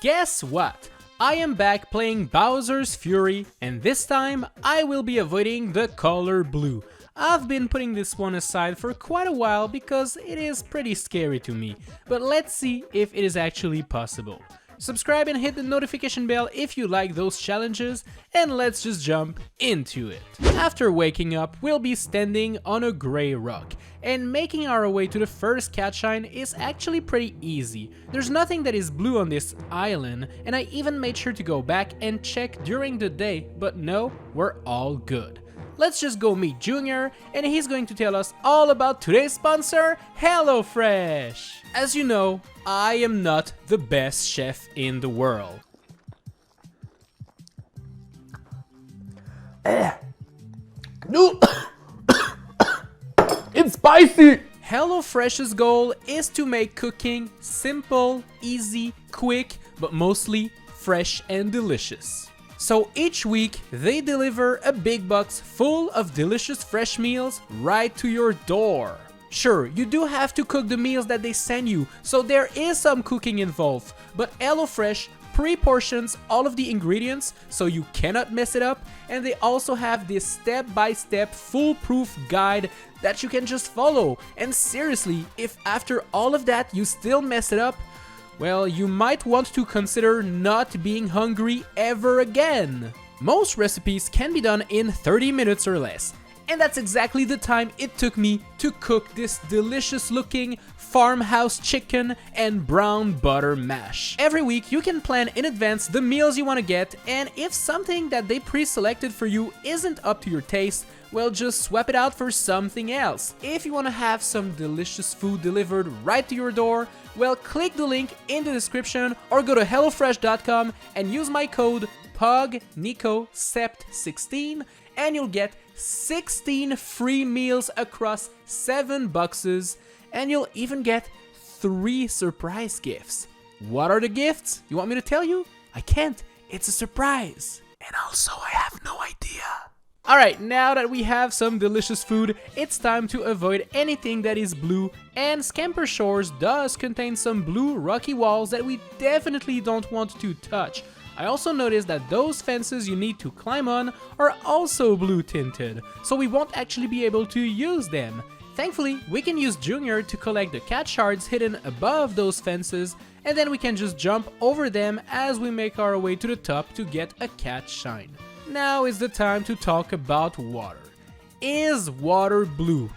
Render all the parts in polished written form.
Guess what? I am back playing Bowser's Fury, and this time I will be avoiding the color blue. I've been putting this one aside for quite a while because it is pretty scary to me, but let's see if it is actually possible. Subscribe and hit the notification bell if you like those challenges, and let's just jump into it. After waking up, we'll be standing on a grey rock, and making our way to the first catshine is actually pretty easy. There's nothing that is blue on this island, and I even made sure to go back and check during the day, but no, we're all good. Let's just go meet Junior, and he's going to tell us all about today's sponsor, HelloFresh! As you know, I am not the best chef in the world. It's spicy! HelloFresh's goal is to make cooking simple, easy, quick, but mostly fresh and delicious. So each week, they deliver a big box full of delicious fresh meals right to your door. Sure, you do have to cook the meals that they send you, so there is some cooking involved, but HelloFresh pre-portions all of the ingredients so you cannot mess it up, and they also have this step-by-step foolproof guide that you can just follow. And seriously, if after all of that you still mess it up, well, you might want to consider not being hungry ever again. Most recipes can be done in 30 minutes or less, and that's exactly the time it took me to cook this delicious looking farmhouse chicken and brown butter mash. Every week you can plan in advance the meals you want to get, and if something that they pre-selected for you isn't up to your taste, well, just swap it out for something else. If you want to have some delicious food delivered right to your door, well, click the link in the description or go to hellofresh.com and use my code PUGNICOSEPT16 and you'll get 16 free meals across 7 boxes, and you'll even get 3 surprise gifts. What are the gifts? You want me to tell you? I can't. It's a surprise. And also, I have no idea. Alright, now that we have some delicious food, it's time to avoid anything that is blue, and Scamper Shores does contain some blue rocky walls that we definitely don't want to touch. I also noticed that those fences you need to climb on are also blue tinted, so we won't actually be able to use them. Thankfully, we can use Junior to collect the cat shards hidden above those fences, and then we can just jump over them as we make our way to the top to get a cat shine. Now is the time to talk about water. Is water blue?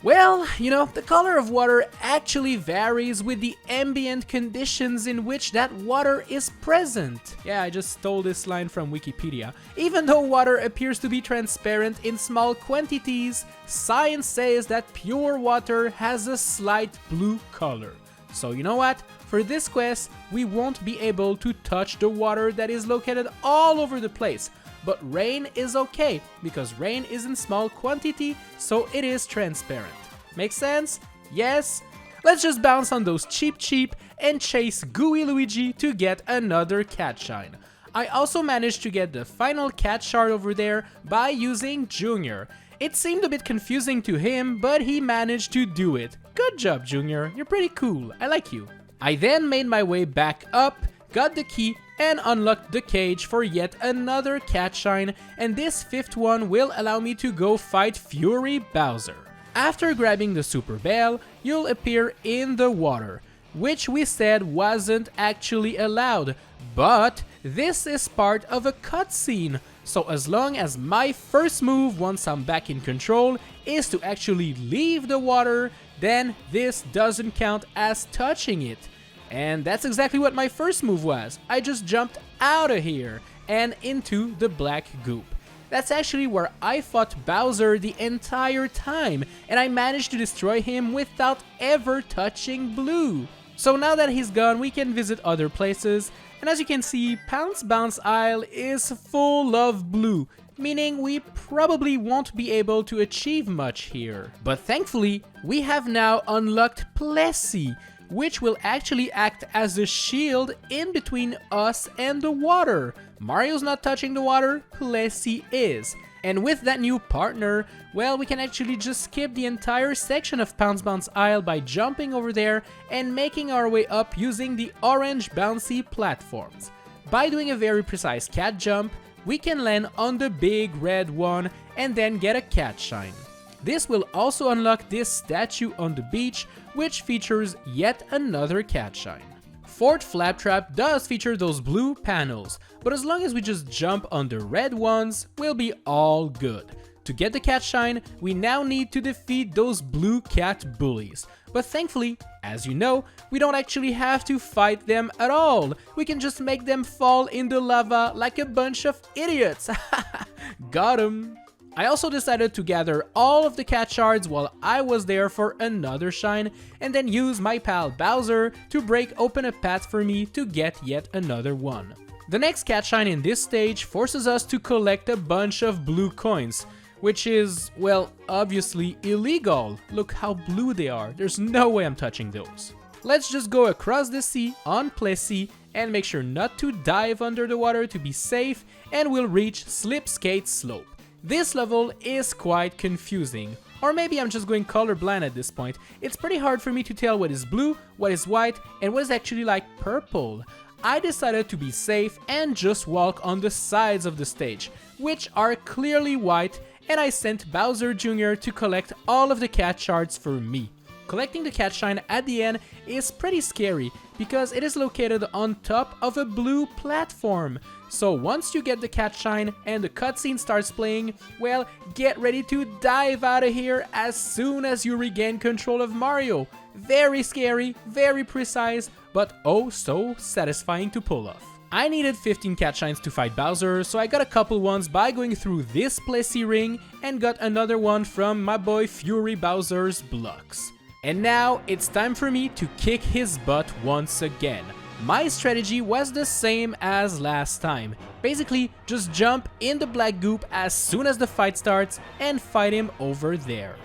Well, you know, the color of water actually varies with the ambient conditions in which that water is present. Yeah, I just stole this line from Wikipedia. Even though water appears to be transparent in small quantities, science says that pure water has a slight blue color. So you know what? For this quest, we won't be able to touch the water that is located all over the place. But rain is okay, because rain is in small quantity, so it is transparent. Make sense? Yes? Let's just bounce on those cheap and chase Gooey Luigi to get another cat shine. I also managed to get the final cat shard over there by using Junior. It seemed a bit confusing to him, but he managed to do it. Good job, Junior. You're pretty cool. I like you. I then made my way back up, got the key, and unlocked the cage for yet another cat shine, and this 5th one will allow me to go fight Fury Bowser. After grabbing the super bell, you'll appear in the water, which we said wasn't actually allowed, but this is part of a cutscene, so as long as my first move once I'm back in control is to actually leave the water, then this doesn't count as touching it. And that's exactly what my first move was. I just jumped out of here and into the black goop. That's actually where I fought Bowser the entire time, and I managed to destroy him without ever touching blue. So now that he's gone, we can visit other places, and as you can see, Pounce Bounce Isle is full of blue, meaning we probably won't be able to achieve much here. But thankfully, we have now unlocked Plessy, which will actually act as a shield in between us and the water. Mario's not touching the water, Plessy is. And with that new partner, well, we can actually just skip the entire section of Pounce Bounce Isle by jumping over there and making our way up using the orange bouncy platforms. By doing a very precise cat jump, we can land on the big red one and then get a cat shine. This will also unlock this statue on the beach, which features yet another cat shine. Fort Flaptrap does feature those blue panels, but as long as we just jump on the red ones, we'll be all good. To get the cat shine, we now need to defeat those blue cat bullies. But thankfully, as you know, we don't actually have to fight them at all. We can just make them fall in the lava like a bunch of idiots. Got 'em! I also decided to gather all of the cat shards while I was there for another shine, and then use my pal Bowser to break open a path for me to get yet another one. The next cat shine in this stage forces us to collect a bunch of blue coins, which is, well, obviously illegal. Look how blue they are, there's no way I'm touching those. Let's just go across the sea on Plessy and make sure not to dive under the water to be safe, and we'll reach Slip Skate Slope. This level is quite confusing, or maybe I'm just going colorblind at this point. It's pretty hard for me to tell what is blue, what is white, and what is actually like purple. I decided to be safe and just walk on the sides of the stage, which are clearly white, and I sent Bowser Jr. to collect all of the cat shards for me. Collecting the cat shine at the end is pretty scary because it is located on top of a blue platform. So once you get the cat shine and the cutscene starts playing, well, get ready to dive out of here as soon as you regain control of Mario. Very scary, very precise, but oh so satisfying to pull off. I needed 15 cat shines to fight Bowser, so I got a couple ones by going through this Plessy ring and got another one from my boy Fury Bowser's blocks. And now it's time for me to kick his butt once again. My strategy was the same as last time. Basically, just jump in the black goop as soon as the fight starts and fight him over there.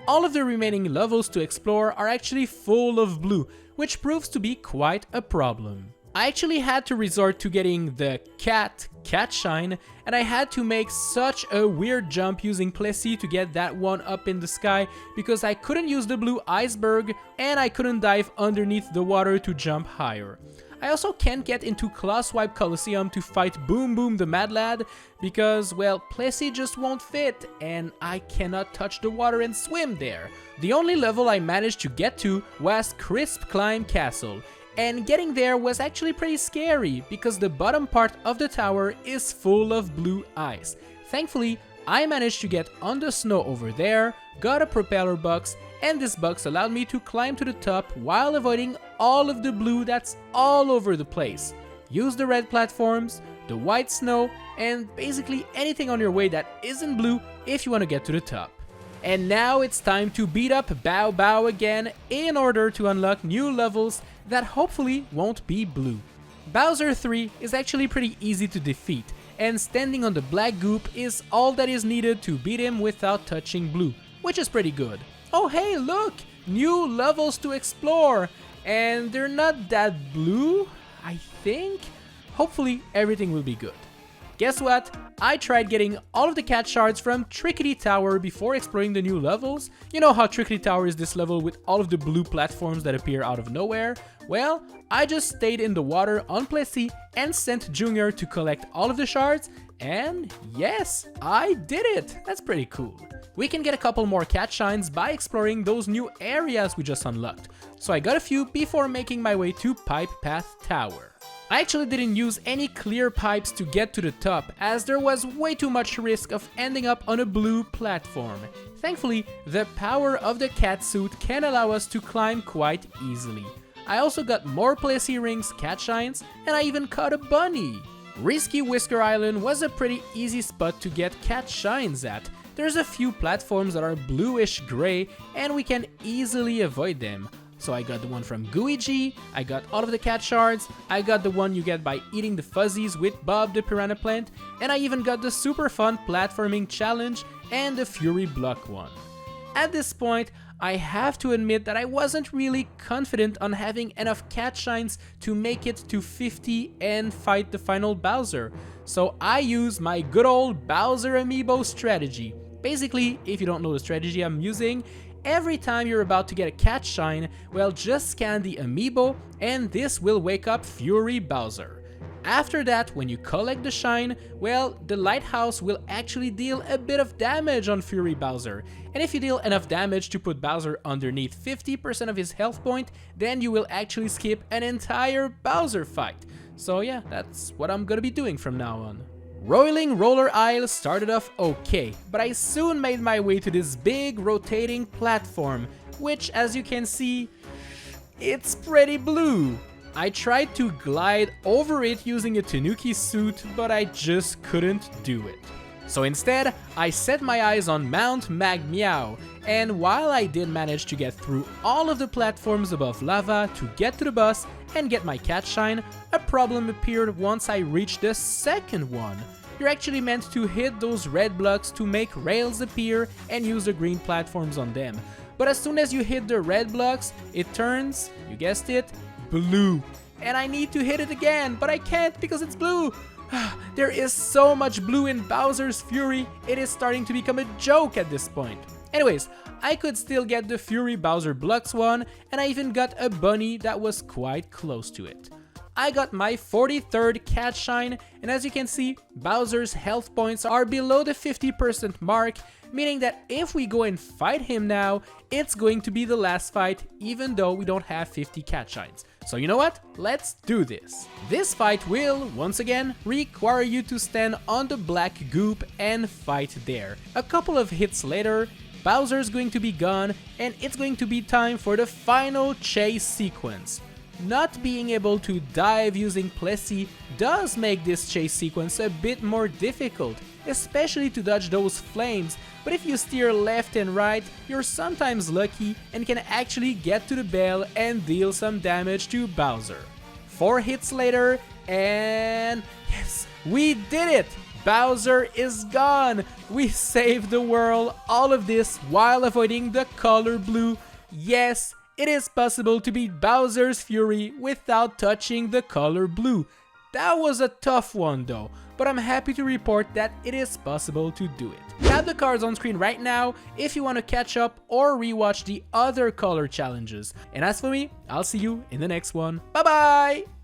All of the remaining levels to explore are actually full of blue, which proves to be quite a problem. I actually had to resort to getting the cat shine, and I had to make such a weird jump using Plessy to get that one up in the sky because I couldn't use the blue iceberg and I couldn't dive underneath the water to jump higher. I also can't get into Clawswipe Coliseum to fight Boom Boom the Mad Lad because, well, Plessy just won't fit and I cannot touch the water and swim there. The only level I managed to get to was Crisp Climb Castle. And getting there was actually pretty scary because the bottom part of the tower is full of blue ice. Thankfully, I managed to get on the snow over there, got a propeller box, and this box allowed me to climb to the top while avoiding all of the blue that's all over the place. Use the red platforms, the white snow, and basically anything on your way that isn't blue if you want to get to the top. And now it's time to beat up Bow Bow again in order to unlock new levels that hopefully won't be blue. Bowser 3 is actually pretty easy to defeat, and standing on the black goop is all that is needed to beat him without touching blue, which is pretty good. Oh hey, look! New levels to explore! And they're not that blue, I think? Hopefully everything will be good. Guess what? I tried getting all of the cat shards from Trickety Tower before exploring the new levels. You know how Trickety Tower is this level with all of the blue platforms that appear out of nowhere? Well, I just stayed in the water on Plessy and sent Junior to collect all of the shards, and yes, I did it! That's pretty cool. We can get a couple more cat shines by exploring those new areas we just unlocked, so I got a few before making my way to Pipe Path Tower. I actually didn't use any clear pipes to get to the top, as there was way too much risk of ending up on a blue platform. Thankfully, the power of the cat suit can allow us to climb quite easily. I also got more Plessy Rings cat shines, and I even caught a bunny. Risky Whisker Island was a pretty easy spot to get cat shines at. There's a few platforms that are bluish gray, and we can easily avoid them. So I got the one from Gooey G, I got all of the cat shards, I got the one you get by eating the fuzzies with Bob the Piranha Plant, and I even got the super fun platforming challenge and the Fury Block one. At this point, I have to admit that I wasn't really confident on having enough cat shines to make it to 50 and fight the final Bowser. So I use my good old Bowser amiibo strategy. Basically, if you don't know the strategy I'm using, every time you're about to get a cat shine, well, just scan the amiibo and this will wake up Fury Bowser. After that, when you collect the shine, well, the lighthouse will actually deal a bit of damage on Fury Bowser. And if you deal enough damage to put Bowser underneath 50% of his health point, then you will actually skip an entire Bowser fight. So yeah, that's what I'm gonna be doing from now on. Roiling Roller Isle started off okay, but I soon made my way to this big rotating platform, which, as you can see, it's pretty blue. I tried to glide over it using a Tanuki suit, but I just couldn't do it. So instead, I set my eyes on Mount Magmeow, and while I did manage to get through all of the platforms above lava to get to the boss and get my cat shine, a problem appeared once I reached the second one. You're actually meant to hit those red blocks to make rails appear and use the green platforms on them. But as soon as you hit the red blocks, it turns, you guessed it, blue. And I need to hit it again, but I can't because it's blue. There is so much blue in Bowser's Fury, it is starting to become a joke at this point. Anyways, I could still get the Fury Bowser Blocks one, and I even got a bunny that was quite close to it. I got my 43rd cat shine, and as you can see, Bowser's health points are below the 50% mark, meaning that if we go and fight him now, it's going to be the last fight, even though we don't have 50 cat shines. So you know what? Let's do this. This fight will, once again, require you to stand on the black goop and fight there. A couple of hits later, Bowser's going to be gone, and it's going to be time for the final chase sequence. Not being able to dive using Plessy does make this chase sequence a bit more difficult, especially to dodge those flames, but if you steer left and right, you're sometimes lucky and can actually get to the bell and deal some damage to Bowser. 4 hits later, and yes, we did it! Bowser is gone! We saved the world, all of this while avoiding the color blue. Yes, it is possible to beat Bowser's Fury without touching the color blue. That was a tough one though, but I'm happy to report that it is possible to do it. Tap the cards on screen right now if you want to catch up or rewatch the other color challenges. And as for me, I'll see you in the next one. Bye bye!